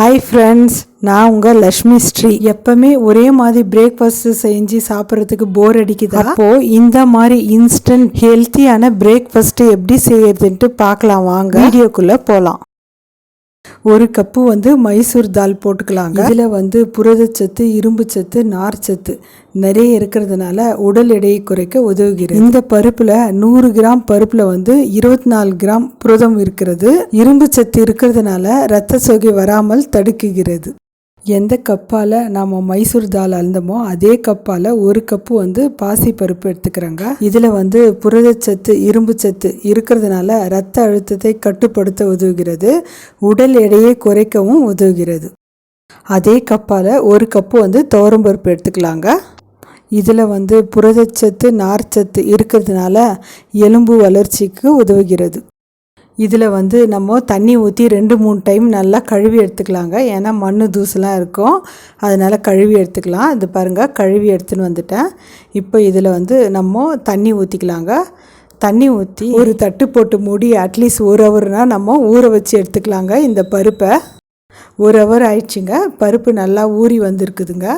Hi friends, நான் உங்கள் லக்ஷ்மி ஸ்ரீ. எப்பவுமே ஒரே மாதிரி பிரேக்ஃபாஸ்ட் செஞ்சு சாப்பிட்றதுக்கு போர் அடிக்குதா? அப்போது இந்த மாதிரி இன்ஸ்டன்ட் ஹெல்த்தியான பிரேக்ஃபாஸ்ட்டு எப்படி செய்யறதுன்ட்டு பார்க்கலாம் வாங்க. வீடியோக்குள்ளே போகலாம். ஒரு கப்பு மைசூர் தால் போட்டுக்கலாங்க. இதில் புரதச்சத்து, இரும்பு சத்து, நார்ச்சத்து நிறைய இருக்கிறதுனால உடல் எடையை குறைக்க உதவுகிறது. இந்த பருப்பில் 100 கிராம் பருப்பில் 24 கிராம் புரதம் இருக்கிறது. இரும்பு சத்து இருக்கிறதுனால இரத்த சோகை வராமல் தடுக்குகிறது. எந்த கப்பால் நாம் மைசூர் தால் அளந்தமோ அதே கப்பால் ஒரு கப்பு பாசி பருப்பு எடுத்துக்கிறோங்க. இதில் புரதச்சத்து, இரும்பு சத்து இருக்கிறதுனால இரத்த அழுத்தத்தை கட்டுப்படுத்த உதவுகிறது. உடல் எடையை குறைக்கவும் உதவுகிறது. அதே கப்பால் ஒரு கப்பு துவரம்பருப்பு எடுத்துக்கலாங்க. இதில் புரதச்சத்து, நார்ச்சத்து இருக்கிறதுனால எலும்பு வளர்ச்சிக்கு உதவுகிறது. இதில் நம்ம தண்ணி ஊற்றி 2-3 டைம் நல்லா கழுவி எடுத்துக்கலாங்க. ஏன்னா மண் தூசெலாம் இருக்கும், அதனால் கழுவி எடுத்துக்கலாம். இது பாருங்கள், கழுவி எடுத்துன்னு வந்துட்டேன். இப்போ இதில் நம்ம தண்ணி ஊற்றிக்கலாங்க. தண்ணி ஊற்றி ஒரு தட்டு போட்டு மூடி அட்லீஸ்ட் 1 ஹவர்னால் நம்ம ஊற வச்சு எடுத்துக்கலாங்க. இந்த பருப்பை 1 ஹவர் ஆயிடுச்சுங்க. பருப்பு நல்லா ஊறி வந்திருக்குதுங்க.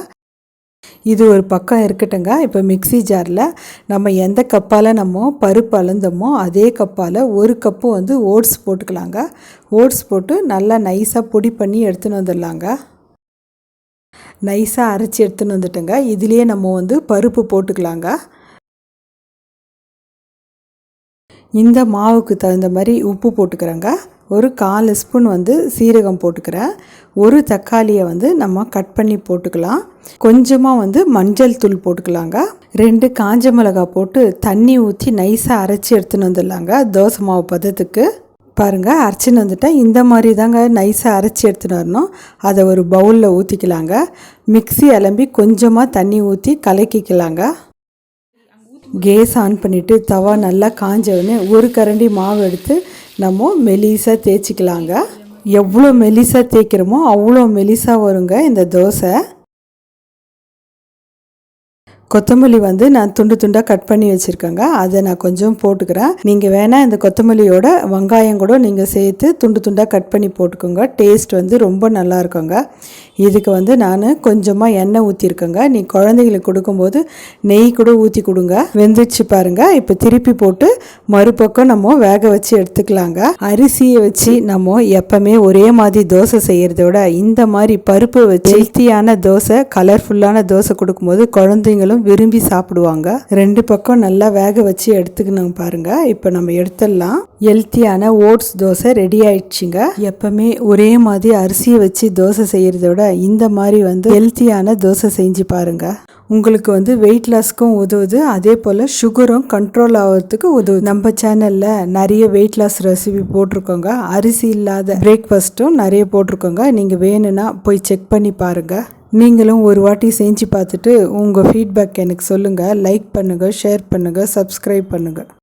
இது ஒரு பக்கம் இருக்கட்டுங்க. இப்போ மிக்ஸி ஜாரில் நம்ம எந்த கப்பால் நம்ம பருப்பு அளந்தோமோ அதே கப்பால் ஒரு கப்பு ஓட்ஸ் போட்டுக்கலாங்க. ஓட்ஸ் போட்டு நல்லா நைஸாக பொடி பண்ணி எடுத்துன்னு வந்துடலாங்க. நைஸாக அரைச்சி எடுத்துன்னு வந்துட்டோங்க. இதுலேயே நம்ம பருப்பு போட்டுக்கலாங்க. இந்த மாவுக்கு தகுந்த மாதிரி உப்பு போட்டுக்கிறேங்க. ஒரு 1/4 ஸ்பூன் சீரகம் போட்டுக்கிறேன். ஒரு தக்காளியை நம்ம கட் பண்ணி போட்டுக்கலாம். கொஞ்சமாக மஞ்சள் தூள் போட்டுக்கலாங்க. 2 காஞ்ச மிளகாய் போட்டு தண்ணி ஊற்றி நைஸாக அரைச்சி எடுத்துன்னு வந்துடலாங்க. தோசை மாவு பதத்துக்கு பாருங்கள், அரைச்சின்னு வந்துட்டேன். இந்த மாதிரி தாங்க நைஸாக அரைச்சி எடுத்துன்னு வரணும். அதை ஒரு பவுலில் ஊற்றிக்கலாங்க. மிக்ஸி அலம்பி கொஞ்சமாக தண்ணி ஊற்றி கலக்கிக்கலாங்க. கேஸ் ஆன் பண்ணிவிட்டு தவா நல்லா காஞ்சவுடனே ஒரு கரண்டி மாவு எடுத்து நம்ம மெலிசாக தேய்ச்சிக்கலாங்க. எவ்வளோ மெலிசாக தேய்க்கிறோமோ அவ்வளோ மெலிசாக வருங்க இந்த தோசை. கொத்தமல்லி நான் துண்டு துண்டாக கட் பண்ணி வச்சுருக்கேங்க. அதை நான் கொஞ்சம் போட்டுக்கிறேன். நீங்கள் வேணால் இந்த கொத்தமல்லியோட வெங்காயம் கூட நீங்கள் சேர்த்து துண்டு துண்டாக கட் பண்ணி போட்டுக்கோங்க. டேஸ்ட் ரொம்ப நல்லா இருக்குங்க. இதுக்கு நான் கொஞ்சமாக எண்ணெய் ஊற்றிருக்கேங்க. நீ குழந்தைங்களுக்கு கொடுக்கும்போது நெய் கூட ஊற்றி கொடுங்க. வெந்துச்சு பாருங்கள். இப்போ திருப்பி போட்டு மறுபக்கம் நம்ம வேக வச்சு எடுத்துக்கலாங்க. அரிசியை வச்சு நம்ம எப்பவுமே ஒரே மாதிரி தோசை செய்கிறத விட இந்த மாதிரி பருப்பு வச்சு ஹெல்த்தியான தோசை, கலர்ஃபுல்லான தோசை கொடுக்கும்போது குழந்தைங்களும் விரும்பி சாப்பிடுவாங்க. 2 பக்கம் நல்லா வேக வச்சு எடுத்துக்கணும் பாருங்க. இப்போ நம்ம எடுத்துடலாம். ஹெல்த்தியான ஓட்ஸ் தோசை ரெடி ஆயிடுச்சுங்க. எப்பவுமே ஒரே மாதிரி அரிசியை வச்சு தோசை செய்யறத விட இந்த மாதிரி ஹெல்த்தியான தோசை செஞ்சு பாருங்க. உங்களுக்கு வெயிட் லாஸ்க்கும் உதவுது. அதே போல் சுகரும் கண்ட்ரோல் ஆகிறதுக்கு உதவுது. நம்ம சேனலில் நிறைய வெயிட் லாஸ் ரெசிபி போட்டிருக்கோங்க. அரிசி இல்லாத பிரேக்ஃபாஸ்ட்டும் நிறைய போட்டிருக்கோங்க. நீங்கள் வேணும்னா போய் செக் பண்ணி பாருங்கள். நீங்களும் ஒரு வாட்டி செஞ்சு பார்த்துட்டு உங்கள் ஃபீட்பேக் எனக்கு சொல்லுங்கள். லைக் பண்ணுங்கள், ஷேர் பண்ணுங்கள், சப்ஸ்கிரைப் பண்ணுங்கள்.